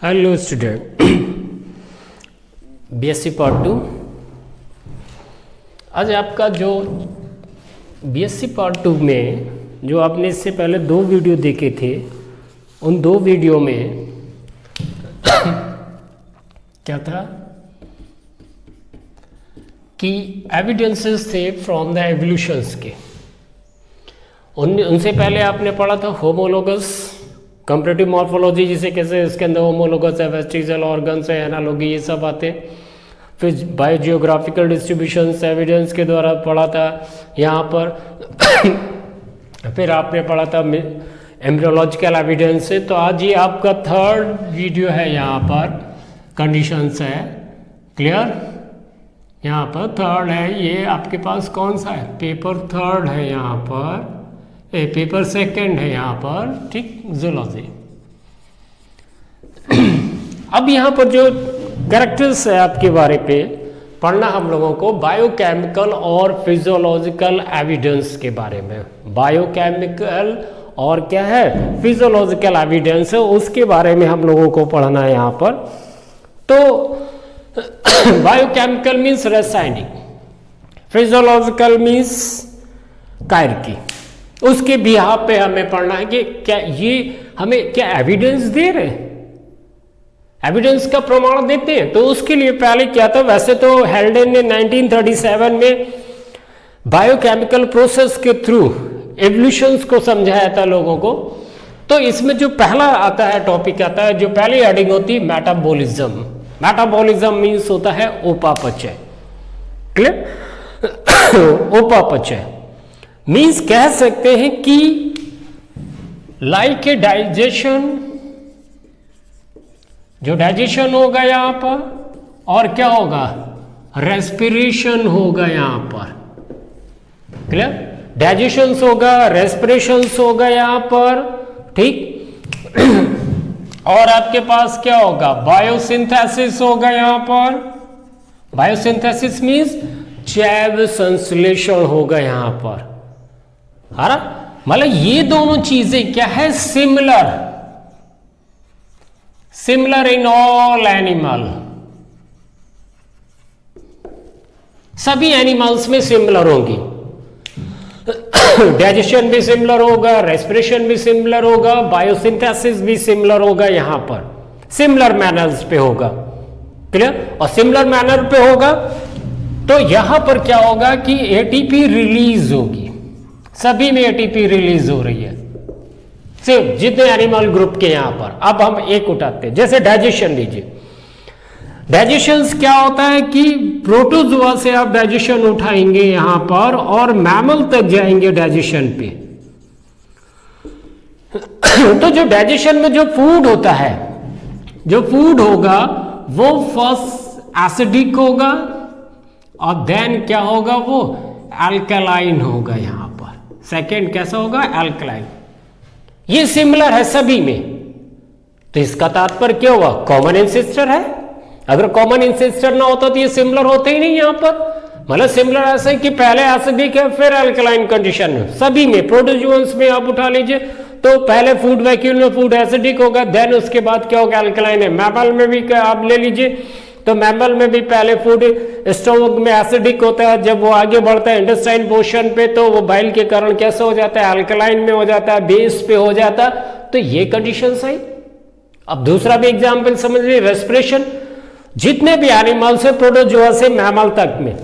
Hello student, BSc part 2। आज आपका जो बीएससी पार्ट 2 में जो आपने इससे पहले 2 वीडियो देखे थे, उन 2 वीडियो में क्या था कि एविडेंसेस थे फ्रॉम द एवोल्यूशंस के। उनसे पहले आपने पढ़ा था होमोलोगस कंपैरेटिव मॉर्फोलॉजी, जिसे कैसे इसके अंदर होमोलोगस है, वेस्टिजियल ऑर्गन्स है, एनालॉगी, ये सब आते हैं। फिर बायोजियोग्राफिकल डिस्ट्रीब्यूशंस एविडेंस के द्वारा पढ़ा था यहाँ पर। फिर आपने पढ़ा था एम्ब्रियोलॉजिकल एविडेंस से। तो आज ये आपका 3rd वीडियो है, यहाँ पर कंडीशंस है। क्लियर? यहाँ पर 3rd है। ये आपके पास कौन सा है? पेपर 3rd है यहाँ पर, पेपर 2nd है यहाँ पर, ठीक, जूलॉजी। अब यहाँ पर जो कैरेक्टर्स है आपके बारे पे पढ़ना हम लोगों को बायोकेमिकल और फिजियोलॉजिकल एविडेंस के बारे में। बायोकेमिकल और क्या है, फिजियोलॉजिकल एविडेंस है, उसके बारे में हम लोगों को पढ़ना है यहाँ पर। तो बायोकेमिकल मीन्स रासायनिक, फिजियोलॉजिकल मीन्स कायरकी। उसके बिहाफ पे हमें पढ़ना है कि क्या ये हमें क्या एविडेंस दे रहे हैं, एविडेंस का प्रमाण देते हैं। तो उसके लिए पहले क्या था, वैसे तो हेल्डेन ने 1937 में बायोकेमिकल प्रोसेस के थ्रू एवोल्यूशंस को समझाया था लोगों को। तो इसमें जो पहला आता है, टॉपिक आता है, जो पहली हेडिंग होती है मेटाबॉलिज्म। मेटाबॉलिज्म मीन्स होता है उपापचय। क्लियर? उपापचय मीन्स कह सकते हैं कि लाइक ए डाइजेशन, जो डाइजेशन होगा यहां पर, और क्या होगा, रेस्पिरेशन होगा यहां पर। क्लियर? डाइजेशन होगा, रेस्पिरेशन होगा यहां पर, ठीक। और आपके पास क्या होगा, बायोसिंथेसिस होगा यहां पर। बायोसिंथेसिस मीन्स जैव संश्लेषण होगा यहां पर। है ना? मतलब ये दोनों चीजें क्या है, सिमिलर इन ऑल एनिमल। सभी एनिमल्स में सिमिलर होंगी। डाइजेशन भी सिमिलर होगा, रेस्पिरेशन भी सिमिलर होगा, बायोसिंथेसिस भी सिमिलर होगा, यहां पर सिमिलर मैनर्स पे होगा। क्लियर? और सिमिलर मैनर पे होगा तो यहां पर क्या होगा कि एटीपी रिलीज होगी। सभी में एटीपी रिलीज हो रही है, सिर्फ जितने एनिमल ग्रुप के यहां पर। अब हम एक उठाते हैं, जैसे डाइजेशन लीजिए। डाइजेशन क्या होता है कि प्रोटोजोआ से आप डाइजेशन उठाएंगे यहां पर और मैमल तक जाएंगे डाइजेशन पे। तो जो डाइजेशन में जो फूड होता है, जो फूड होगा वो फर्स्ट एसिडिक होगा और देन क्या होगा, वो अल्कलाइन होगा यहां पर। सेकेंड कैसा होगा, अल्कलाइन। ये सिमिलर है सभी में। तो इसका तात्पर्य क्या हुआ, कॉमन एंसेस्टर है। अगर कॉमन एंसेस्टर ना होता तो ये सिमिलर होते ही नहीं यहां पर। मतलब सिमिलर ऐसे कि पहले एसिडिक है फिर अल्कलाइन कंडीशन में, सभी में। प्रोटोजुअन्स में आप उठा लीजिए तो पहले फूड वैक्यूल में फूड एसिडिक होगा, देन उसके बाद क्या होगा, अल्कलाइन है। मैमल में भी आप ले लीजिए तो मैमल में भी पहले फूड स्टोमक में एसिडिक होता है, जब वो आगे बढ़ता है इंटेस्टाइन पोर्शन पे तो वो बाइल के कारण कैसे हो जाता है, अल्कलाइन में हो जाता है, बेस पे हो जाता है। तो ये कंडीशन सही। अब दूसरा भी एग्जाम्पल समझ लीजिए, रेस्पिरेशन। जितने भी एनिमल्स है प्रोटोजोआ से मैमल तक में,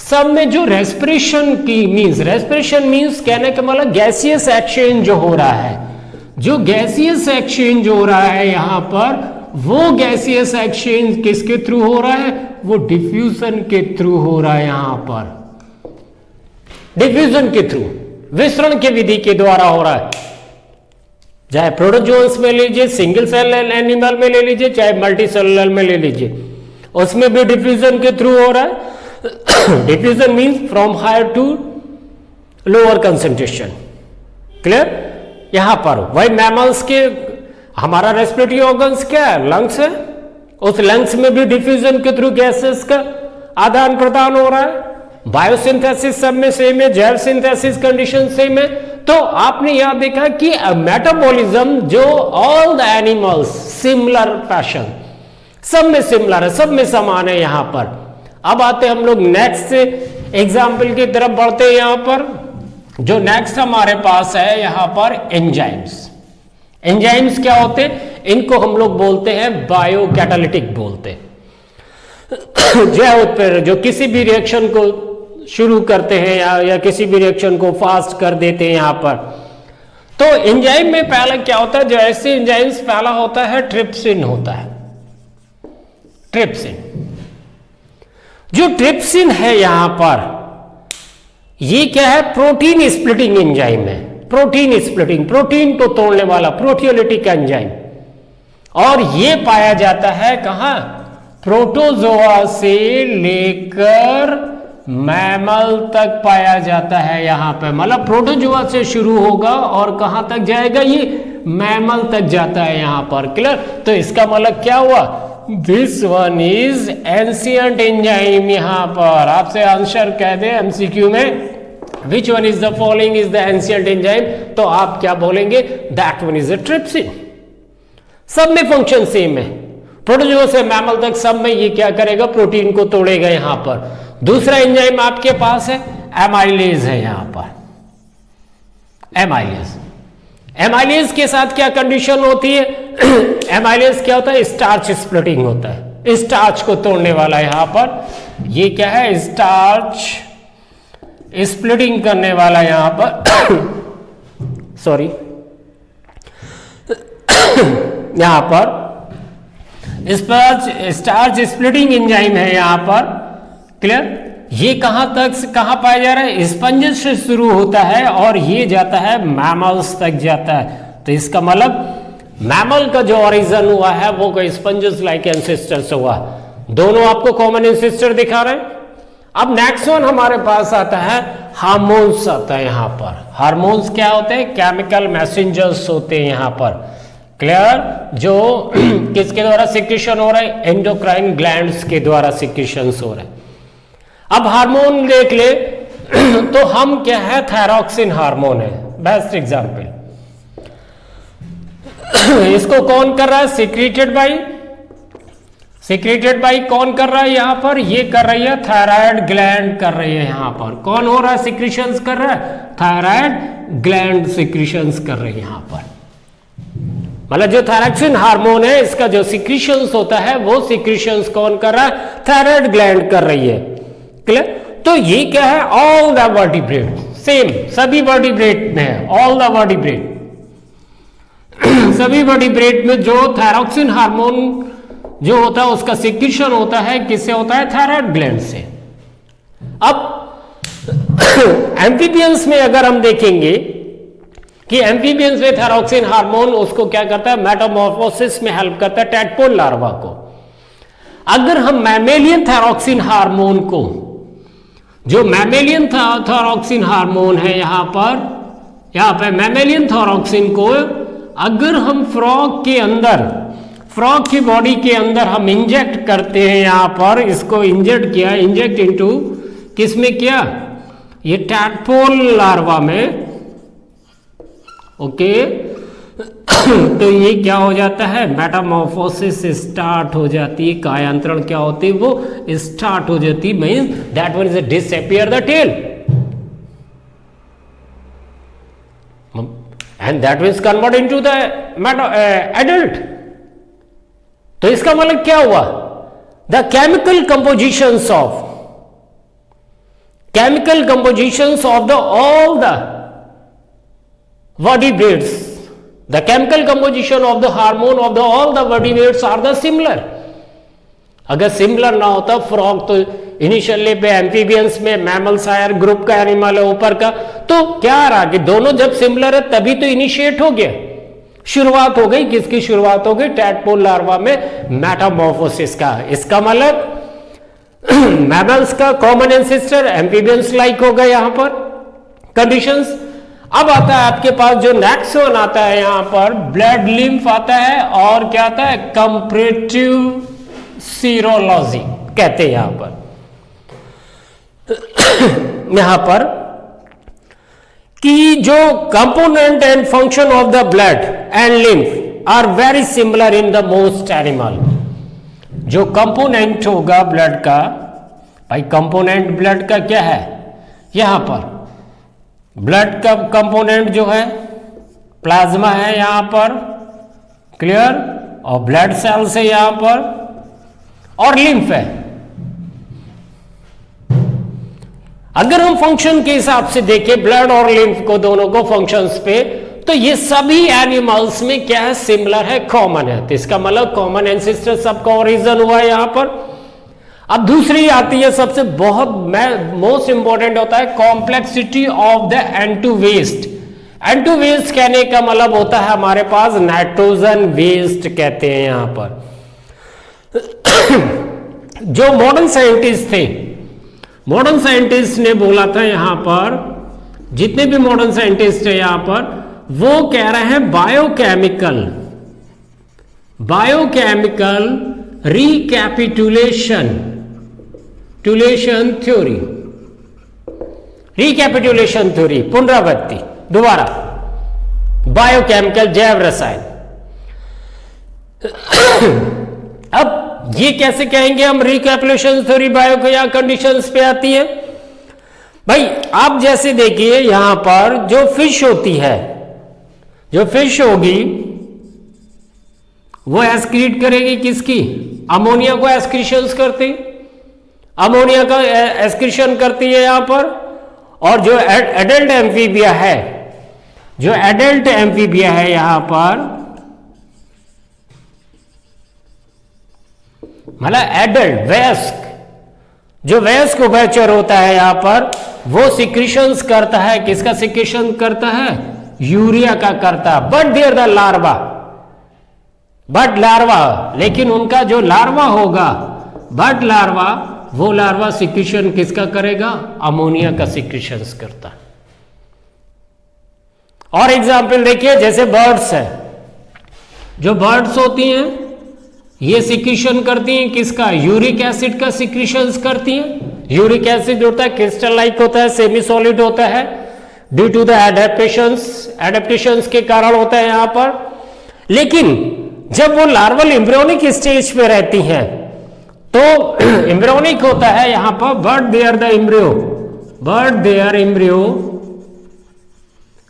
सब में जो रेस्पिरेशन की मीन्स, रेस्पिरेशन मीन्स कहने का मतलब गैसियस एक्सचेंज जो हो रहा है, जो गैसियस एक्सचेंज हो रहा है यहां पर, वो गैसियस एक्सचेंज किसके थ्रू हो रहा है, वो डिफ्यूजन के थ्रू हो रहा है यहां पर। डिफ्यूजन के थ्रू, विसरण की विधि के द्वारा हो रहा है। चाहे प्रोटोजोन्स में लीजिए, सिंगल सेल एनिमल में ले लीजिए, चाहे मल्टी सेलुलर में ले लीजिए, उसमें भी डिफ्यूजन के थ्रू हो रहा है। Diffusion means from higher to lower concentration. Clear? यहां पर वही मैमल्स के, हमारा रेस्पिरेटरी ऑर्गन्स क्या है, लंग्स है, उस लंग्स में भी डिफ्यूजन के थ्रू गैसेस का आदान प्रदान हो रहा है। बायोसिंथेसिस सब में सेम है, जैव सिंथेसिस कंडीशन सेम है। तो आपने यहां देखा कि मेटाबॉलिज्म जो all the animals similar fashion, सब में सिमिलर है, सब में समान है यहां पर। अब आते हम लोग नेक्स्ट एग्जाम्पल की तरफ बढ़ते हैं। यहां पर जो नेक्स्ट हमारे पास है यहां पर एंजाइम्स। एंजाइम्स क्या होते हैं? इनको हम लोग बोलते हैं बायो कैटालिटिक बोलते हैं। जो किसी भी रिएक्शन को शुरू करते हैं या किसी भी रिएक्शन को फास्ट कर देते हैं यहां पर। तो एंजाइम में पहला क्या होता है? जो ऐसे एंजाइम्स पहला होता है ट्रिप्सिन होता है। ट्रिप्सिन, जो ट्रिप्सिन है यहां पर, ये क्या है? प्रोटीन स्प्लिटिंग एंजाइम है। प्रोटीन स्प्लिटिंग, प्रोटीन को तोड़ने वाला प्रोटियोलिटिक एंजाइम। और ये पाया जाता है कहां? प्रोटोजोआ से लेकर मैमल तक पाया जाता है यहां पे। मतलब प्रोटोजोआ से शुरू होगा और कहां तक जाएगा? ये मैमल तक जाता है यहां पर। क्लियर? तो इसका मतलब क्या हुआ? This one is ancient enzyme. यहां पर आपसे आंसर कह दे एमसीक्यू में, which one is the following is the ancient enzyme, तो आप क्या बोलेंगे? That one is a trypsin. सब में फंक्शन सेम है, प्रोटोजोआ से मैमल तक सब में ये क्या करेगा? प्रोटीन को तोड़ेगा यहां पर। दूसरा एंजाइम आपके पास है एमाइलेज है यहां पर। एमाइलेज, एमाइलेज के साथ क्या कंडीशन होती है? एमाइलेज क्या होता है? स्टार्च स्प्लिटिंग होता है, स्टार्च को तोड़ने वाला यहां पर। ये क्या है? स्टार्च स्प्लिटिंग करने वाला यहां पर सॉरी यहां पर स्टार्च स्प्लिटिंग एंजाइम है यहां पर। क्लियर? ये कहां पाया जा रहा है? स्पंजेस से शुरू होता है और ये जाता है मैमल्स तक जाता है। तो इसका मतलब मैमल का जो ओरिजिन हुआ है वो कोई स्पंजेस लाइक एंसेस्टर्स हुआ। दोनों आपको कॉमन एंसेस्टर दिखा रहे हैं। अब नेक्स्ट वन हमारे पास आता है हार्मोन्स आता है यहां पर। हार्मोन्स क्या होते हैं? केमिकल मैसेंजर्स होते हैं यहां पर। क्लियर? जो किसके द्वारा सिक्रीशन हो रहा है? एंडोक्राइन ग्लैंड्स के द्वारा सिक्रीशंस हो रहे हैं। अब हार्मोन देख ले तो हम क्या है? थायरॉक्सिन हार्मोन है बेस्ट एग्जांपल। इसको कौन कर रहा है? सिक्रेटेड बाई कौन कर रहा है यहां पर? ये कर रही है थायराइड ग्लैंड कर रही है यहां पर। कौन हो रहा है? सिक्रीशंस कर रहा है, थायराइड ग्लैंड सिक्रीशंस कर रही है यहां पर। मतलब जो थायरॉक्सिन हार्मोन है इसका जो सिक्रीशंस होता है वो सिक्रीशंस कौन कर रहा है? थायराइड ग्लैंड कर रही है। क्लियर? तो ये क्या है? ऑल द वर्टिब्रेट, सेम सभी वर्टिब्रेट में है। ऑल द वर्टिब्रेट, सभी वर्टिब्रेट में जो थायरॉक्सिन हार्मोन जो होता है उसका सिक्रीशन होता है किससे होता है? थायराइड ग्लैंड से। अब एम्फीबियंस में अगर हम देखेंगे कि एम्फीबियंस में थायरॉक्सिन हार्मोन उसको क्या करता है? मेटामॉर्फोसिस में हेल्प करता है टैडपोल लार्वा को। अगर हम मैमेलियन थायरॉक्सिन हार्मोन को, जो मैमेलियन थायरॉक्सिन हार्मोन है यहां पे मैमेलियन थायरॉक्सिन को अगर हम फ्रॉग के अंदर, फ्रॉग की बॉडी के अंदर हम इंजेक्ट करते हैं यहां पर, इसको इंजेक्ट इनटू किस में किया? ये टैडपोल लार्वा में। ओके तो ये क्या हो जाता है? मेटामॉर्फोसिस स्टार्ट हो जाती है। कायांतरण क्या होती है? वो स्टार्ट हो जाती है। Means that one is disappear the tail end that means convert into the adult. तो इसका मतलब क्या हुआ? The chemical compositions of the all the vertebrates, the chemical composition of the hormone of the all the vertebrates are the similar. अगर similar ना होता frog तो initially पे एम्फीबियंस में मैमल्स हायर ग्रुप का एनिमल है ऊपर का, तो क्या रहा कि दोनों जब सिमिलर है तभी तो इनिशिएट हो गया, शुरुआत हो गई। किसकी शुरुआत हो गई? टैडपोल लार्वा में मेटामॉर्फोसिस का। इसका मतलब मैमल्स का कॉमन एंसेस्टर एम्फीबियंस लाइक हो गए यहां पर कंडीशंस। अब आता है आपके पास जो नेक्स्ट वन आता है यहां पर ब्लड लिम्फ आता है और क्या आता है? कंपैरेटिव सीरोलॉजी कहते हैं यहां पर कि जो component and function of the blood and lymph are very similar in the most animal. जो कंपोनेंट होगा ब्लड का, भाई कंपोनेंट ब्लड का क्या है, यहां पर ब्लड का कंपोनेंट जो है प्लाज्मा है यहां पर, क्लियर, और ब्लड सेल्स है यहां पर, और लिम्फ है। अगर हम फंक्शन के हिसाब से देखें ब्लड और लिम्फ को, दोनों को फंक्शंस पे, तो ये सभी एनिमल्स में क्या है, सिमिलर है, कॉमन है। तो इसका मतलब कॉमन एंसेस्टर सबका ओरिजिन हुआ है यहां पर। अब दूसरी आती है सबसे बहुत मोस्ट इंपॉर्टेंट होता है complexity of the end to waste. End to waste कहने का मतलब होता है हमारे पास नाइट्रोजन वेस्ट कहते हैं यहां पर। जो मॉडर्न साइंटिस्ट थे, मॉडर्न साइंटिस्ट ने बोला था यहां पर, जितने भी मॉडर्न साइंटिस्ट है यहां पर, वो कह रहे हैं biochemical recapitulation theory, recapitulation theory, पुनरावृत्ति, दोबारा, बायोकेमिकल जैव रसायन। अब ये कैसे कहेंगे हम, रिकैपिटुलेशन थ्योरी बायो को, यहां कंडीशंस पे आती है। भाई आप जैसे देखिए यहां पर जो फिश होती है, जो फिश होगी वो एस्क्रीट करेगी किसकी, अमोनिया को एस्क्रीशंस करती, अमोनिया का एस्क्रीशन करती है यहां पर। और जो एडल्ट एम्फीबिया है, जो एडल्ट एम्फीबिया है यहां पर, मतलब एडल्ट वयस्क, जो वयस्क उभयचर होता है यहां पर, वो सिक्रीशंस करता है, किसका सिक्रीशन करता है, यूरिया का करता है। But there the larva, but larva, लेकिन उनका जो लार्वा होगा, बट लार्वा, वो लार्वा सिक्रीशन किसका करेगा, अमोनिया का सिक्रीशन करता है। और एग्जाम्पल देखिए, जैसे बर्ड्स है, जो बर्ड्स होती हैं ये सिक्रीशन करती हैं किसका, यूरिक एसिड का सिक्रीशन करती हैं। यूरिक एसिड होता है क्रिस्टल लाइक होता है, सेमी सॉलिड होता है, ड्यू टू द एडेप्टेशंस के कारण होता है यहां पर। लेकिन जब वो लार्वल एम्ब्रियोनिक स्टेज पे रहती हैं तो एम्ब्रियोनिक होता है यहां पर, but there the embryo, but there embryo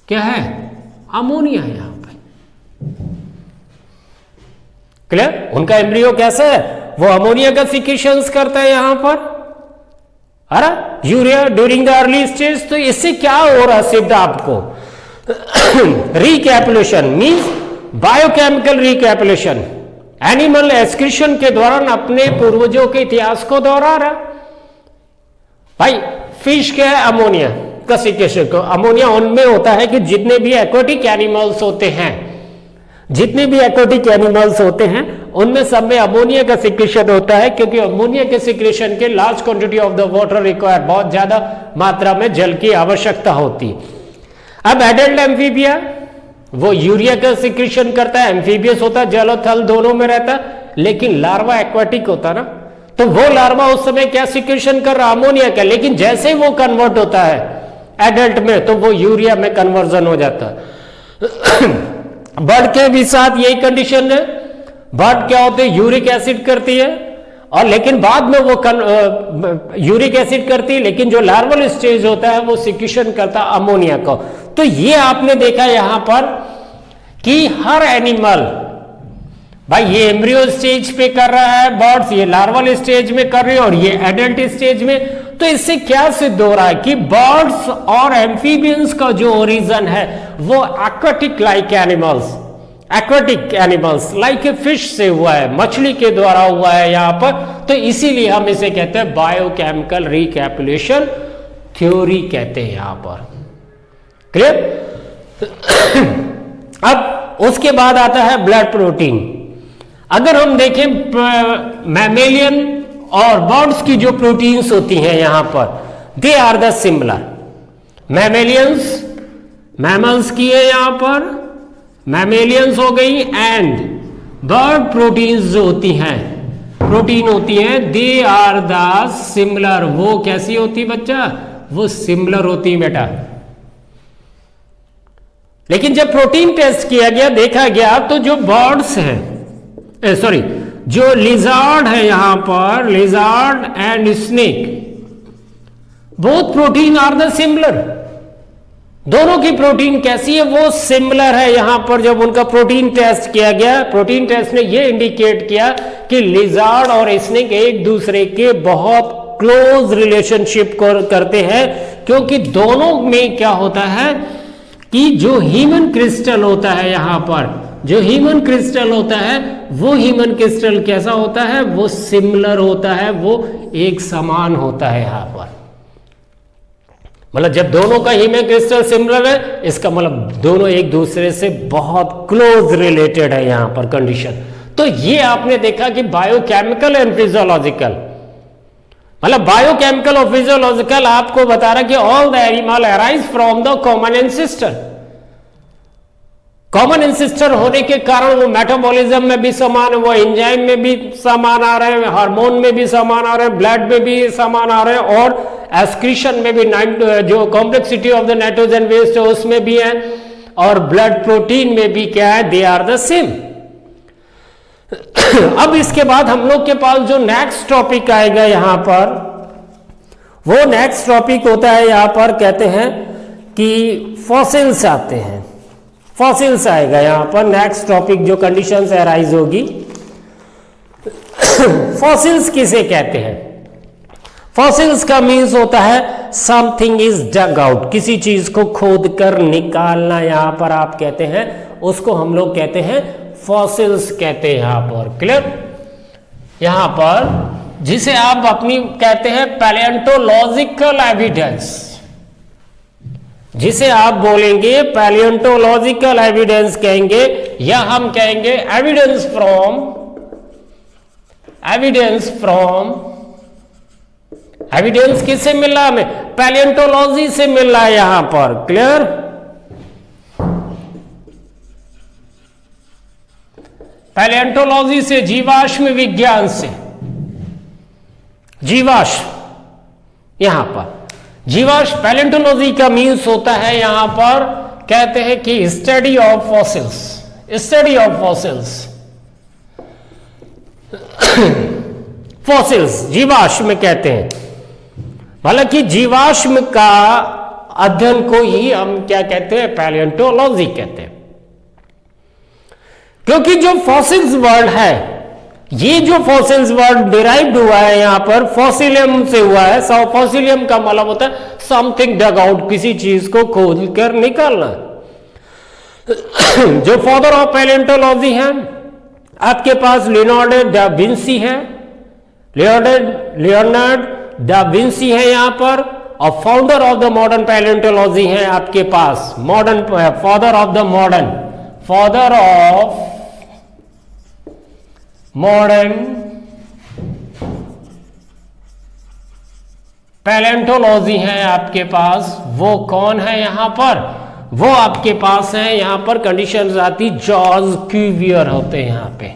क्या है, अमोनिया है यहां पे, क्लियर। उनका एम्ब्रियो कैसा है, वो अमोनिया का सिक्रीशंस करता है यहां पर, अरे urea during the early stage. तो इससे क्या हो रहा सिद्ध आपको, रिकैपुलेशन मींस बायोकेमिकल रिकैपुलेशन, एनिमल एक्सक्रीशन के दौरान अपने पूर्वजों के इतिहास को दोहरा रहा। भाई फिश क्या है, अमोनिया का सिक्रीशन को, अमोनिया उनमें होता है कि जितने भी एक्वाटिक एनिमल्स होते हैं, जितने भी एक्वाटिक एनिमल्स होते हैं उनमें सब में अमोनिया का सिक्रीशन होता है, क्योंकि अमोनिया के सिक्रीशन के large quantity of the water required, बहुत ज्यादा मात्रा में जल की आवश्यकता होती। अब एडल्ट एम्फीबिया वो यूरिया का सिक्रीशन करता है, एम्फीबियस होता है, जल और थल दोनों में रहता है, लेकिन लार्वा एक्वाटिक होता ना, तो वो लार्वा उस समय क्या सिक्रीशन कर रहा, अमोनिया का। लेकिन जैसे वो कन्वर्ट होता है एडल्ट में तो वो यूरिया में कन्वर्जन हो जाता है। बर्ड के भी साथ यही कंडीशन है, बर्ड क्या होते हैं, यूरिक एसिड करती है, और लेकिन बाद में वो यूरिक एसिड करती है, लेकिन जो लार्वल स्टेज होता है वो सिक्रीशन करता है अमोनिया को। तो ये आपने देखा यहां पर कि हर एनिमल, भाई ये एम्ब्रियो स्टेज पे कर रहा है बर्ड्स, ये लार्वल स्टेज में कर रही है, और ये एडल्ट स्टेज में। तो इससे क्या सिद्ध हो रहा है कि बर्ड्स और एम्फीबियंस का जो ओरिजिन है वो aquatic like animals, aquatic animals like a fish से हुआ है, मछली के द्वारा हुआ है यहां पर। तो इसीलिए हम इसे कहते हैं बायोकेमिकल रिकैपुलेशन थ्योरी कहते हैं यहां पर, क्लियर। अब उसके बाद आता है ब्लड प्रोटीन। अगर हम देखें मैमेलियन और बर्ड्स की जो प्रोटीन्स होती हैं यहां पर, they are the similar. Mammalians, mammals की है यहां पर, मैमेलियंस हो गई, एंड बर्ड प्रोटीन्स जो होती हैं, प्रोटीन होती हैं, दे आर द सिमिलर। वो कैसी होती बच्चा, वो सिमिलर होती बेटा, लेकिन जब प्रोटीन टेस्ट किया गया, देखा गया, तो जो बर्ड्स हैं, सॉरी, जो लिजार्ड है यहां पर, lizard and snake, both protein are the similar. दोनों की प्रोटीन कैसी है? वो सिमिलर है। यहां पर जब उनका प्रोटीन टेस्ट किया गया, प्रोटीन टेस्ट ने ये इंडिकेट किया कि लिजार्ड और स्नेक एक दूसरे के बहुत क्लोज रिलेशनशिप करते हैं, क्योंकि दोनों में क्या होता है कि जो ह्यूमन क्रिस्टल होता है, यहां पर जो ह्यूमन क्रिस्टल होता है, वो ह्यूमन क्रिस्टल कैसा होता है? वो सिमिलर होता है, वो एक समान होता है। यहां पर मतलब जब दोनों का ह्यूमन क्रिस्टल सिमिलर है, इसका मतलब दोनों एक दूसरे से बहुत क्लोज रिलेटेड है यहां पर कंडीशन। तो ये आपने देखा कि बायोकेमिकल एंड फिजियोलॉजिकल, मतलब बायोकेमिकल और फिजियोलॉजिकल आपको बता रहा कि all the animal arise from the common ancestor. Common ancestor होने के कारण वो मेटाबॉलिज्म में भी समान है, वो एंजाइम में भी समान आ रहे हैं, हार्मोन में भी समान आ रहे हैं, ब्लड में भी समान आ रहे हैं, और एक्सक्रीशन में भी जो complexity of the nitrogen waste है उसमें भी है, और ब्लड प्रोटीन में भी क्या है? They are the same. अब इसके बाद हम लोग के पास जो नेक्स्ट टॉपिक आएगा यहां पर, वो नेक्स्ट टॉपिक होता है यहां पर, कहते हैं कि फॉसिल्स आते हैं। फॉसिल्स आएगा यहां पर नेक्स्ट टॉपिक, जो कंडीशंस अराइज होगी। फॉसिल्स किसे कहते हैं? फॉसिल्स का मीन्स होता है समथिंग इज डग आउट, किसी चीज को खोद कर निकालना, यहां पर आप कहते हैं, उसको हम लोग कहते हैं फॉसिल्स कहते हैं यहां पर। क्लियर? यहां पर जिसे आप अपनी कहते हैं पैलियोंटोलॉजिकल एविडेंस, जिसे आप बोलेंगे पैलियोंटोलॉजिकल एविडेंस कहेंगे, या हम कहेंगे एविडेंस फ्रॉम एविडेंस किससे मिल रहा है? हमें पैलियोंटोलॉजी से मिल रहा है यहां पर। क्लियर? पैलियोंटोलॉजी से, जीवाश्म विज्ञान से, जीवाश्म यहां पर जीवाश्म पैलियोंटोलॉजी का मीन्स होता है यहां पर, कहते हैं कि study of fossils, study of fossils. Fossils जीवाश्म कहते हैं, हालांकि जीवाश्म का अध्ययन को ही हम क्या कहते हैं? पैलियोंटोलॉजी कहते हैं। क्योंकि जो फॉसिल्स वर्ड है, ये जो फॉसिल्स वर्ड डिराइव्ड हुआ है यहां पर, फॉसिलियम से हुआ है। फॉसिलियम का मतलब होता है समथिंग डग आउट, किसी चीज को खोद कर निकालना। जो फादर ऑफ पैलियोंटोलॉजी है आपके पास लियोनार्डो दा विंसी है, लियोनार्डो दा विंसी है यहां पर, और फाउंडर ऑफ द मॉडर्न पैलियोंटोलॉजी है आपके पास, मॉडर्न फादर ऑफ मॉडर्न पैलियोंटोलॉजी है आपके पास। वो कौन है यहां पर? वो आपके पास है यहां पर, कंडीशंस आती, जॉर्ज क्यूवियर होते हैं यहां पे।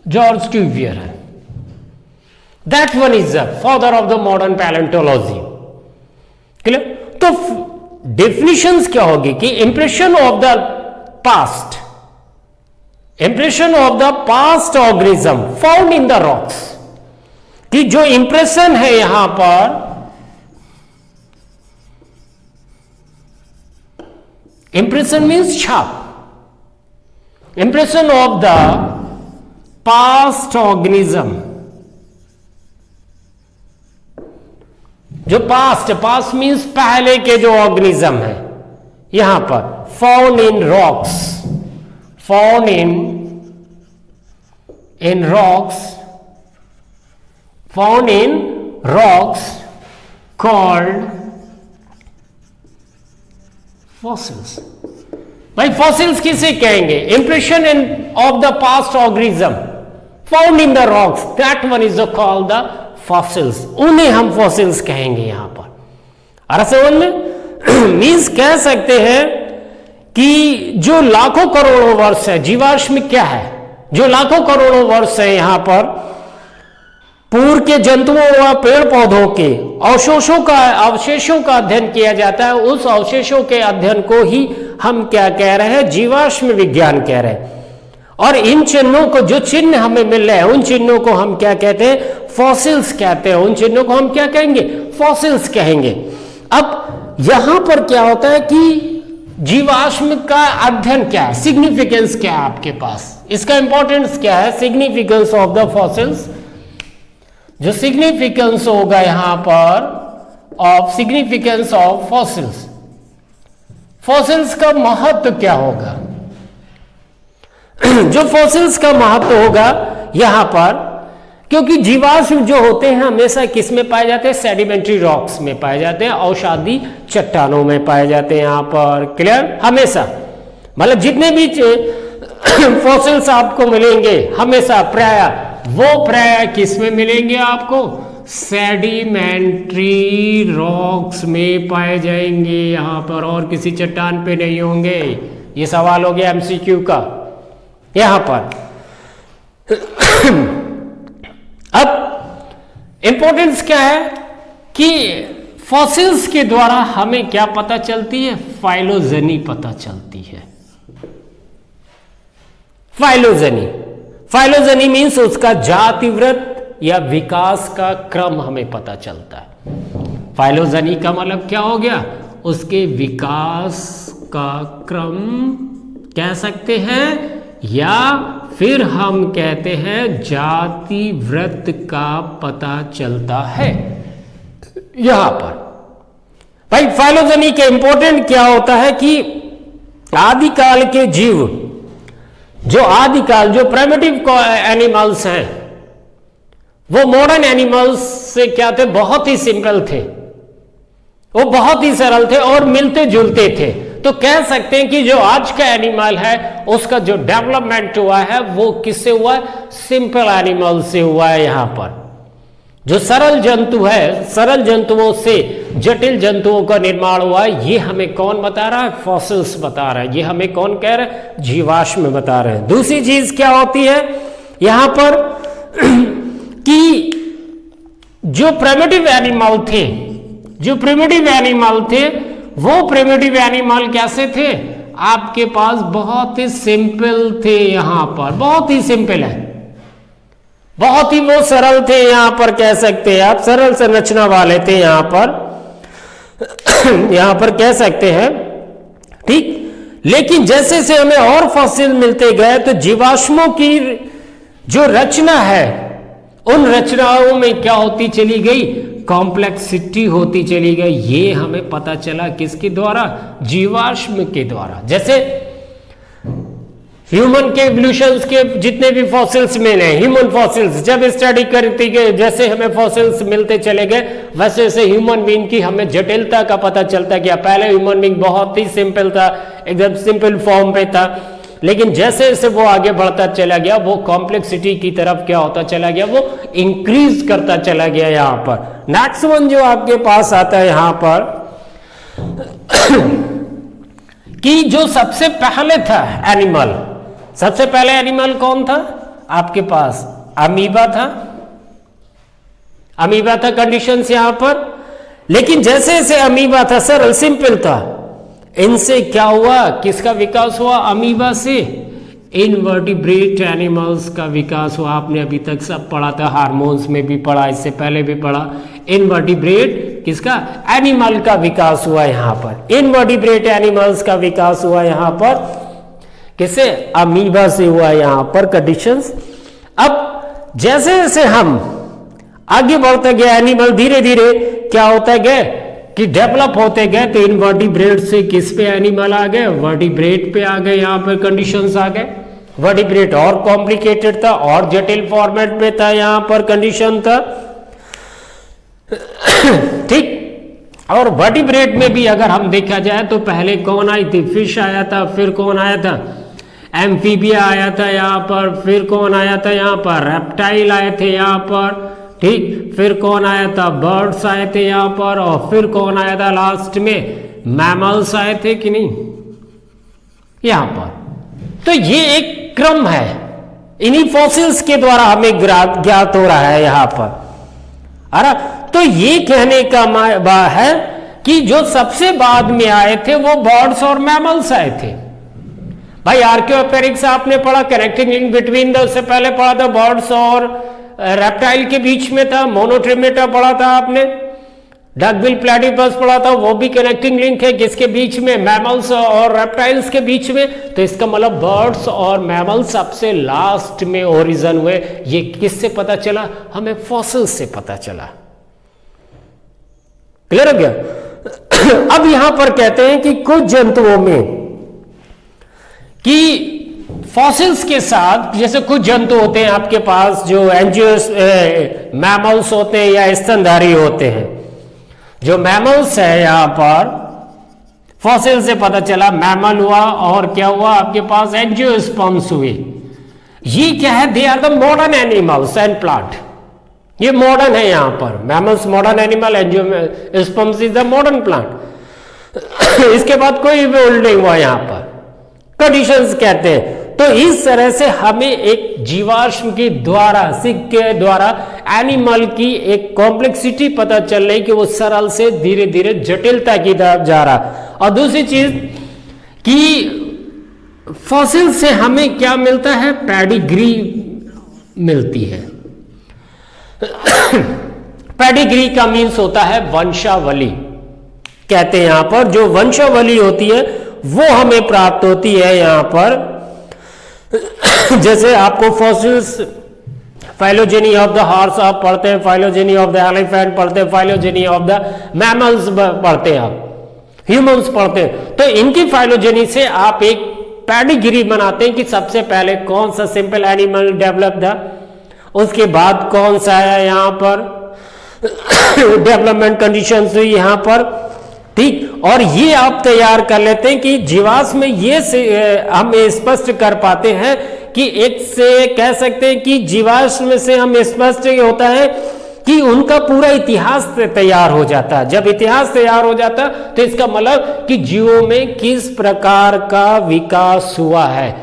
जॉर्ज क्यूवियर है, that one is the father of the modern paleontology. Clear? तो डेफिनेशंस क्या होगी कि impression of the past, impression of the past organism found in the rocks, कि जो इंप्रेशन है यहां पर, इंप्रेशन मीन्स छाप, impression of the past organism, जो पास्ट मीन्स पहले के जो ऑर्गेनिज्म है यहां पर, found in rocks, found in rocks called fossils. भाई फॉसिल्स किसे कहेंगे? Impression of the past organism found in the rocks, that one is called the fossils, उन्हें हम फॉसिल्स कहेंगे यहां पर। और समझ में मीन्स कह सकते हैं कि जो लाखों करोड़ों वर्ष है, जीवाश्म क्या है, जो लाखों करोड़ों वर्ष है यहां पर, पूर्व के जंतुओं व पेड़ पौधों के अवशेषों का अध्ययन किया जाता है। उस अवशेषों के अध्ययन को ही हम क्या कह रहे हैं, जीवाश्म विज्ञान कह रहे हैं। और इन चिन्हों को, जो चिन्ह हमें मिल रहे हैं, उन चिन्हों को हम क्या कहते हैं, फॉसिल्स कहते हैं। उन चिन्हों को हम क्या कहेंगे, फॉसिल्स कहेंगे। अब यहां पर क्या होता है कि जीवाश्म का अध्ययन क्या है, सिग्निफिकेंस क्या है आपके पास, इसका इंपॉर्टेंस क्या है, सिग्निफिकेंस ऑफ द फॉसिल्स। जो सिग्निफिकेंस होगा यहां पर of significance of fossils, fossils का महत्व क्या होगा। जो फॉसिल्स का महत्व होगा यहां पर, क्योंकि जीवाश्म जो होते हैं हमेशा किस में पाए जाते हैं, सेडिमेंट्री रॉक्स में पाए जाते हैं, अवसादी चट्टानों में पाए जाते हैं यहां पर। क्लियर, हमेशा मतलब जितने भी फॉसिल्स आपको मिलेंगे हमेशा प्राय किस में मिलेंगे आपको, सेडिमेंट्री रॉक्स में पाए जाएंगे यहां पर, और किसी चट्टान पे नहीं होंगे। ये सवाल हो गया एमसीक्यू का यहां पर। अब इंपॉर्टेंस क्या है कि फॉसिल्स के द्वारा हमें क्या पता चलती है, फाइलोजेनी पता चलती है। फाइलोजेनी मीन्स उसका जातिवृत्त या विकास का क्रम हमें पता चलता है। फाइलोजेनी का मतलब क्या हो गया, उसके विकास का क्रम कह सकते हैं, या फिर हम कहते हैं जाति वृत्त का पता चलता है यहां पर। भाई फाइलोजेनी के इंपॉर्टेंट क्या होता है कि आदिकाल के जीव, जो प्राइमेटिव एनिमल्स हैं, वो मॉडर्न एनिमल्स से क्या थे, बहुत ही सिंपल थे, वो बहुत ही सरल थे और मिलते जुलते थे। तो कह सकते हैं कि जो आज का एनिमल है उसका जो डेवलपमेंट हुआ है वो किससे हुआ है, सिंपल एनिमल से हुआ है। यहां पर जो सरल जंतु है, सरल जंतुओं से जटिल जंतुओं का निर्माण हुआ है, ये हमें कौन बता रहा है, फॉसिल्स बता रहा है। ये हमें कौन कह रहा है, जीवाश्म बता रहे हैं। दूसरी चीज क्या होती है यहां पर कि जो प्रिमिटिव एनिमल थे, वो प्रिमिटिव एनिमल कैसे थे, आपके पास बहुत ही सिंपल थे। यहां पर बहुत ही सिंपल है, बहुत ही वो सरल थे। यहां पर कह सकते हैं आप सरल संरचना वाले थे यहां पर कह सकते हैं, ठीक। लेकिन जैसे से हमें और फॉसिल मिलते गए तो जीवाश्मों की जो रचना है, उन रचनाओं में क्या होती चली गई, कॉम्प्लेक्सिटी होती चली गई। ये हमें पता चला किसके द्वारा, जीवाश्म के द्वारा। जैसे ह्यूमन के एवोल्यूशन के जितने भी फॉसिल्स मिले, ह्यूमन फॉसिल्स जब स्टडी करती गए, जैसे हमें फॉसिल्स मिलते चले गए, वैसे वैसे ह्यूमन बीइंग की हमें जटिलता का पता चलता गया। पहले ह्यूमन बीइंग बहुत ही सिंपल था, एकदम सिंपल फॉर्म पे था, लेकिन जैसे जैसे वो आगे बढ़ता चला गया, वो कॉम्प्लेक्सिटी की तरफ क्या होता चला गया, वो इंक्रीज करता चला गया। यहां पर नेक्स्ट वन जो आपके पास आता है यहां पर कि जो सबसे पहले था एनिमल, सबसे पहले एनिमल कौन था आपके पास, अमीबा था कंडीशंस यहां पर। लेकिन जैसे जैसे अमीबा था, सरल सिंपल था, इनसे क्या हुआ, किसका विकास हुआ, अमीबा से इनवर्टिब्रेट एनिमल्स का विकास हुआ। आपने अभी तक सब पढ़ा था, हार्मोन्स में भी पढ़ा, इससे पहले भी पढ़ा। इनवर्टिब्रेट किसका, एनिमल का विकास हुआ यहां पर, इनवर्टिब्रेट एनिमल्स का विकास हुआ यहां पर, किससे, अमीबा से हुआ यहां पर कंडीशंस। अब जैसे जैसे हम आगे बढ़ते गए, एनिमल धीरे धीरे क्या होता गया कि डेवलप होते गए, तो इनवर्टिब्रेट से किस पे एनिमल आ गए, वर्टिब्रेट पे आ गए। यहां पर कंडीशंस आ गए, वर्टिब्रेट और कॉम्प्लिकेटेड था और जटिल फॉर्मेट में था, यहां पर कंडीशन था, ठीक। और वर्टिब्रेट में भी अगर हम देखा जाए तो पहले कौन आई थी, फिश आया था, फिर कौन आया था, एम्फीबिया आया था यहां पर, फिर कौन आया था यहां पर, रेप्टाइल आए थे यहां पर, ठीक। फिर कौन आया था, बर्ड्स आए थे यहां पर, और फिर कौन आया था लास्ट में, मैमल्स आए थे कि नहीं यहां पर। तो ये एक क्रम है, इन्हीं फॉसिल्स के द्वारा हमें ज्ञात हो रहा है यहां पर। अरे तो ये कहने का है कि जो सबसे बाद में आए थे वो बर्ड्स और मैमल्स आए थे। भाई आर्कियोपेरिक्स आपने पढ़ा, कनेक्टिंग लिंक बिटवीन द, उससे पहले पढ़ा था बर्ड्स और रेप्टाइल के बीच में था, मोनोट्रिमेटा पढ़ा था आपने, डकबिल प्लेटिपस पढ़ा था, वो भी कनेक्टिंग लिंक है किसके बीच में, मैमल्स और रेप्टाइल्स के बीच में। तो इसका मतलब बर्ड्स और मैमल्स सबसे लास्ट में ओरिजिन हुए। ये किससे पता चला हमें? फॉसिल से पता चला। क्लियर हो गया? अब यहां पर कहते हैं कि कुछ जंतुओं में कि फॉसिल्स के साथ, जैसे कुछ जंतु होते हैं आपके पास जो एंजियोस मैमल्स होते हैं या स्तनधारी होते हैं। जो मैमल्स है यहां पर फॉसिल से पता चला मैमल हुआ और क्या हुआ आपके पास एंजियोस्पर्म्स हुए। ये क्या है? They are the modern animals and plant. ये मॉडर्न है यहां पर, mammals modern animal, angiosperms is the modern plant. इसके बाद कोई इवोल्व नहीं हुआ यहां पर, कंडीशंस कहते हैं। तो इस तरह से हमें एक जीवाश्म के द्वारा, सिक के द्वारा एनिमल की एक कॉम्प्लेक्सिटी पता चल रही कि वो सरल से धीरे धीरे जटिलता की तरफ जा रहा। और दूसरी चीज कि फॉसिल से हमें क्या मिलता है? पेडिग्री मिलती है। पेडिग्री का मीन्स होता है वंशावली, कहते हैं यहां पर जो वंशावली होती है वो हमें प्राप्त होती है यहां पर। जैसे आपको fossils, phylogeny of the horse आप पढ़ते हैं, फाइलोजेनी ऑफ द एलिफेंट पढ़ते हैं, फाइलोजेनी ऑफ द मैमल्स पढ़ते हैं, आप ह्यूमंस पढ़ते हैं। तो इनकी फाइलोजेनी से आप एक पेडिग्री बनाते हैं कि सबसे पहले कौन सा सिंपल एनिमल डेवलप था, उसके बाद कौन सा है यहां पर डेवलपमेंट कंडीशंस हुई यहां पर, ठीक। और ये आप तैयार कर लेते हैं कि जीवाश्म में ये हम स्पष्ट कर पाते हैं कि एक से कह सकते हैं कि जीवाश्म से हम स्पष्ट होता है कि उनका पूरा इतिहास तैयार हो जाता है। जब इतिहास तैयार हो जाता तो इसका मतलब कि जीवों में किस प्रकार का विकास हुआ है,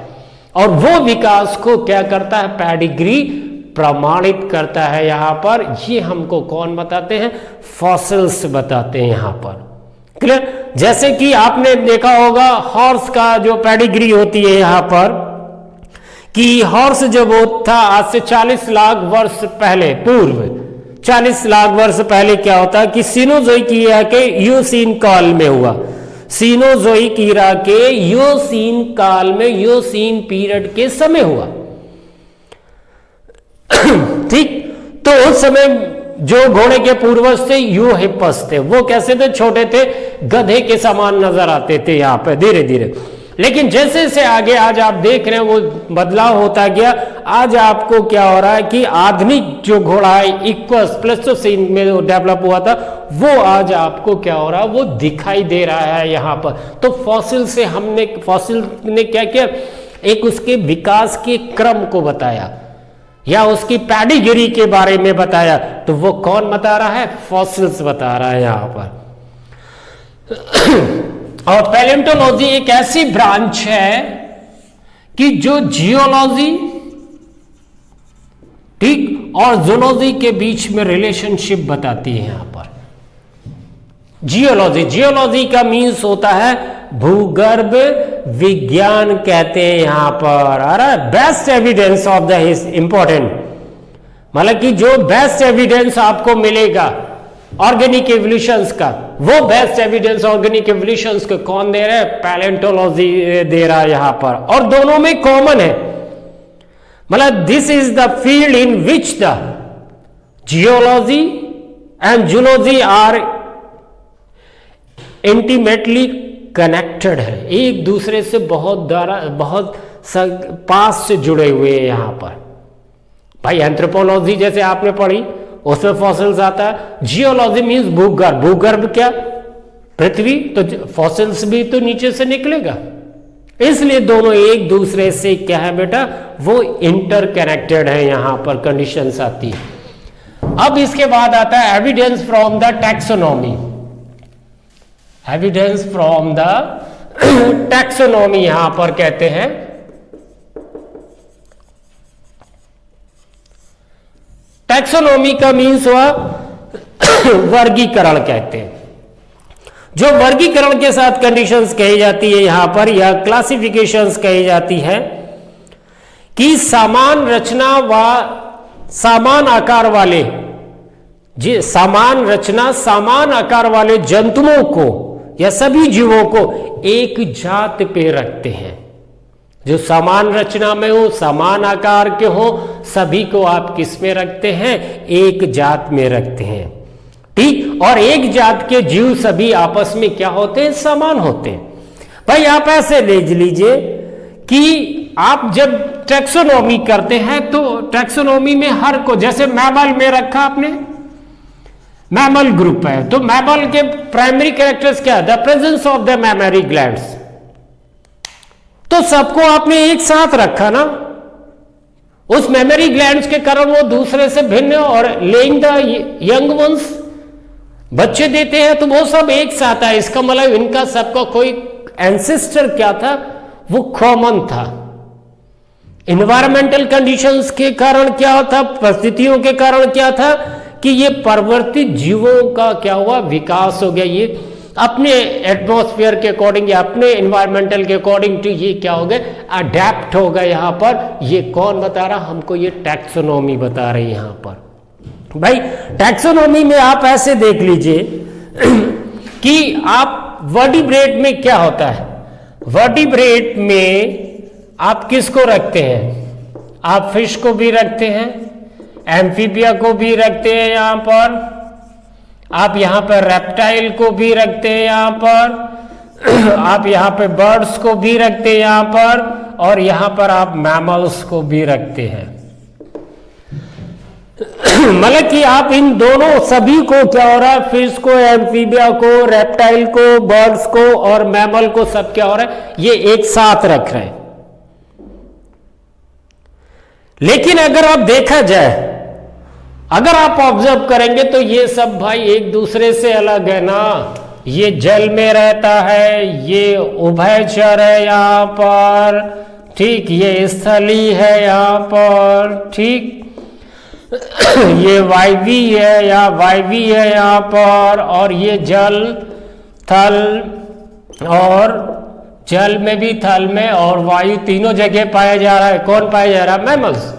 और वो विकास को क्या करता है? पेडिग्री प्रमाणित करता है यहां पर। ये हमको कौन बताते हैं? फॉसिल्स बताते हैं यहां पर। क्लियर? जैसे कि आपने देखा होगा हॉर्स का जो पेडिग्री होती है यहां पर, कि हॉर्स जब वो था आज से 40 लाख वर्ष पहले, पूर्व 40 लाख वर्ष पहले क्या होता है कि सीनोजोइक ईरा के यूसीन काल में हुआ। सीनोजोइक ईरा के यूसीन काल में, यूसीन पीरियड के समय हुआ, ठीक। तो उस समय जो घोड़े के पूर्वज थे यूहिपस थे, वो कैसे थे? छोटे थे, गधे के समान नजर आते थे यहाँ पे धीरे धीरे। लेकिन जैसे जैसे आगे आज आप देख रहे हैं वो बदलाव होता गया। आज आपको क्या हो रहा है कि आधुनिक जो घोड़ा है इक्वस प्लेस्टोसीन में डेवलप हुआ था, वो आज आपको क्या हो रहा है? वो दिखाई दे रहा है यहाँ पर। तो फॉसिल से फॉसिल ने क्या किया? एक उसके विकास के क्रम को बताया या उसकी पेडिग्री के बारे में बताया। तो वो कौन बता रहा है? फॉसिल्स बता रहा है यहां पर। और पैलेंटोलॉजी एक ऐसी ब्रांच है कि जो जियोलॉजी, ठीक, और जूलॉजी के बीच में रिलेशनशिप बताती है यहां पर। जियोलॉजी का मीन्स होता है भूगर्भ विज्ञान, कहते हैं यहां पर। अरे best evidence of the important, मतलब कि जो बेस्ट एविडेंस आपको मिलेगा ऑर्गेनिक एवोल्यूशंस का, वो बेस्ट एविडेंस ऑर्गेनिक एवोल्यूशंस को कौन दे रहा है? पैलेंटोलॉजी दे रहा है यहां पर। और दोनों में कॉमन है, मतलब this is the field in which the geology and zoology are intimately connected है, एक दूसरे से बहुत पास से जुड़े हुए हैं यहां पर। भाई एंथ्रोपोलॉजी जैसे आपने पढ़ी उसमें फॉसिल्स आता है। जियोलॉजी मीन्स भूगर्भ, भूगर्भ क्या? पृथ्वी, तो फॉसिल्स भी तो नीचे से निकलेगा। इसलिए दोनों एक दूसरे से क्या है बेटा? वो इंटरकनेक्टेड है, यहां पर कंडीशंस आती है। अब इसके बाद आता है evidence from the taxonomy. Evidence from the taxonomy यहां पर कहते हैं। टैक्सोनॉमी का मीन्स हुआ वर्गीकरण कहते हैं। जो वर्गीकरण के साथ कंडीशंस कही जाती है यहां पर, या क्लासिफिकेशंस कही जाती है कि समान रचना व समान आकार वाले, जी समान रचना समान आकार वाले जंतुओं को या सभी जीवों को एक जात पे रखते हैं। जो समान रचना में हो, समान आकार के हो, सभी को आप किस में रखते हैं? एक जात में रखते हैं। ठीक, और एक जात के जीव सभी आपस में क्या होते हैं? समान होते हैं। भाई आप ऐसे ले लीजिए कि आप जब टैक्सोनॉमी करते हैं तो टैक्सोनॉमी में हर को, जैसे मैमल में रखा आपने, मैमल ग्रुप है, तो मैमल के प्राइमरी कैरेक्टर्स क्या है? The presence of the memory glands. तो सबको आपने एक साथ रखा ना, उस मेमोरी ग्लैंड्स के कारण वो दूसरे से भिन्न, और लेइंग द यंग वंस, बच्चे देते हैं तो वो सब एक साथ है। इसका मतलब इनका सबका कोई एंसेस्टर क्या था? वो कॉमन था। इन्वायरमेंटल कंडीशंस के कारण क्या था? परिस्थितियों के कारण क्या था कि ये परिवर्तित जीवों का क्या हुआ? विकास हो गया। ये अपने एटमॉस्फेयर के अकॉर्डिंग या अपने इन्वायरमेंटल के अकॉर्डिंग टू ये क्या हो गए? अडेप्ट हो गए। यहां पर ये कौन बता रहा हमको? ये टैक्सोनॉमी बता रही है यहां पर। भाई टैक्सोनॉमी में आप ऐसे देख लीजिए कि आप वर्टिब्रेट में क्या होता है? वर्टिब्रेट में आप किसको रखते हैं? आप फिश को भी रखते हैं, एम्फीबिया को भी रखते हैं यहां पर, आप यहां पर रेप्टाइल को भी रखते हैं यहां पर, आप यहां पे बर्ड्स को भी रखते हैं यहां पर, और यहां पर आप मैमल्स को भी रखते हैं। मतलब कि आप इन दोनों सभी को क्या हो रहा है? फिश को, एम्फीबिया को, रेप्टाइल को, बर्ड्स को और मैमल को सब क्या हो रहा है? ये एक साथ रख रहे हैं। लेकिन अगर आप देखा जाए, अगर आप ऑब्जर्व करेंगे तो ये सब भाई एक दूसरे से अलग है ना। ये जल में रहता है, ये उभयचर है यहां पर, ठीक, ये स्थली है यहां पर, ठीक, ये वायवी है या वायवी है यहां पर, और ये जल, थल, और जल में भी, थल में और वायु तीनों जगह पाया जा रहा है। कौन पाया जा रहा है? मैमल्स।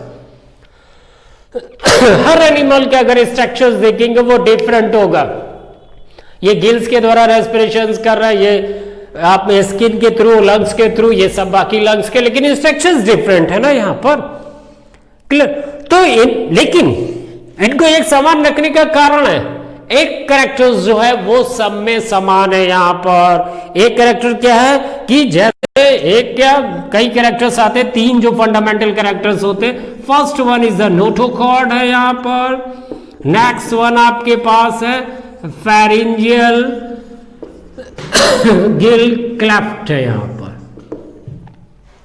हर एनिमल के अगर स्ट्रक्चर्स देखेंगे वो डिफरेंट होगा। ये गिल्स के द्वारा रेस्पिरेशन कर रहा है, ये आप स्किन के थ्रू, लंग्स के थ्रू, ये सब बाकी लंग्स के, लेकिन स्ट्रक्चर्स डिफरेंट है ना यहां पर। क्लियर? तो लेकिन इनको एक समान रखने का कारण है, एक कैरेक्टर्स जो है वो सब में समान है यहां पर। एक कैरेक्टर क्या है कि जैसे एक क्या कई कैरेक्टर्स आते हैं, तीन जो फंडामेंटल कैरेक्टर्स होते हैं। First one is the notochord है यहां पर, नेक्स्ट वन आपके पास है फेरिंजियल गिल क्लेफ्ट है यहां पर,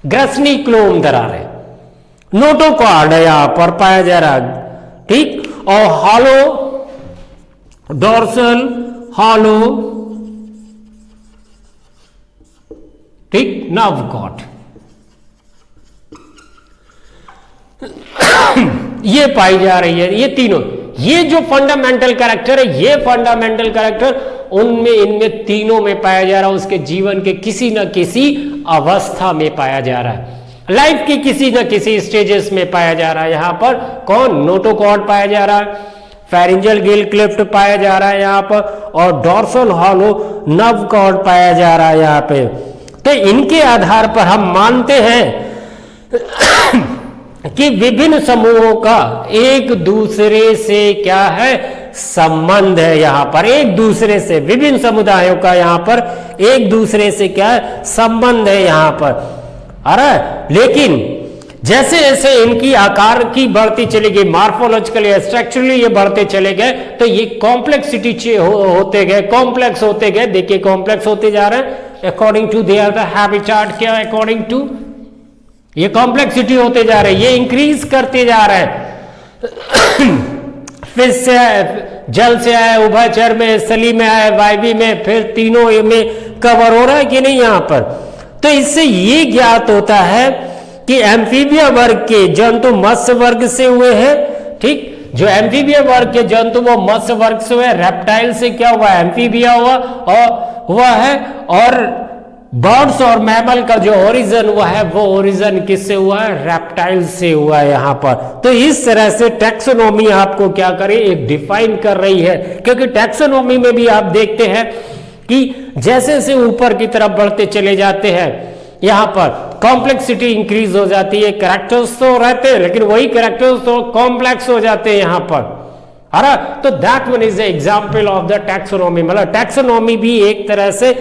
ग्रसनी क्लोम दरार है, नोटोकॉर्ड है यहां पर पाया जा रहा है, ठीक, और हॉलो डोर्सल हॉलो, ठीक, नर्व कॉर्ड, ये पाई जा रही है। ये तीनों, ये जो फंडामेंटल कैरेक्टर है, ये फंडामेंटल कैरेक्टर उनमें, इनमें तीनों में पाया जा रहा है। उसके जीवन के किसी न किसी अवस्था में पाया जा रहा है, लाइफ की किसी न किसी स्टेजेस में पाया जा रहा है। यहां पर कौन? नोटोकॉर्ड पाया जा रहा है, फेरिंजियल गिल क्लिफ्ट पाया जा रहा है यहां पर, और डोर्सल हॉलो नर्व कॉर्ड पाया जा रहा है यहां पे। तो इनके आधार पर हम मानते हैं कि विभिन्न समूहों का एक दूसरे से क्या है? संबंध है यहां पर, एक दूसरे से, विभिन्न समुदायों का यहां पर एक दूसरे से क्या है? संबंध है यहां पर। अरे लेकिन जैसे जैसे इनकी आकार की बढ़ती चली गई, मार्फोलॉजिकली स्ट्रक्चरली ये बढ़ते चले गए, तो ये कॉम्प्लेक्सिटी होते गए, कॉम्प्लेक्स होते गए। देखिए कॉम्प्लेक्स होते जा रहे हैं according to their the habitat, क्या अकॉर्डिंग टू ये कॉम्प्लेक्सिटी होते जा रहे हैं, ये इंक्रीज करते जा रहे हैं। फिश से आए, जल से आए, उभयचर में, स्थली में आए, वायवी में, फिर तीनों में कवर हो रहा है कि नहीं यहां पर। तो इससे ये ज्ञात होता है कि एम्फीबिया वर्ग के जंतु मत्स्य वर्ग से हुए हैं, ठीक, जो एम्फीबिया वर्ग के जंतु वो मत्स्य वर्ग से हुए, रेप्टाइल से क्या हुआ, एम्फीबिया हुआ है, और बर्ड्स और मैमल का जो ओरिजिन हुआ है वो ओरिजिन किससे हुआ है, रेप्टाइल से हुआ है यहां पर। तो इस तरह से टैक्सोनॉमी आपको क्या करे, एक डिफाइन कर रही है, क्योंकि टैक्सोनॉमी में भी आप देखते हैं कि जैसे जैसे ऊपर की तरफ बढ़ते चले जाते हैं यहां पर कॉम्प्लेक्सिटी इंक्रीज हो जाती है, कैरेक्टर्स तो रहते हैं लेकिन वही कैरेक्टर्स तो कॉम्प्लेक्स हो जाते हैं यहां पर, है ना। तो that one is example of the taxonomy. मतलब टैक्सोनॉमी भी एक तरह से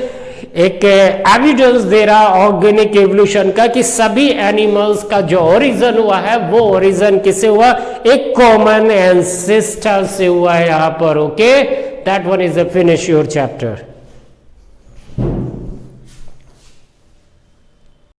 एक एविडेंस दे रहा ऑर्गेनिक एवोल्यूशन का कि सभी एनिमल्स का जो ओरिजिन हुआ है वो ओरिजिन किससे हुआ, एक कॉमन एंसेस्टर से हुआ है यहां पर। Okay, that one is the finish your chapter.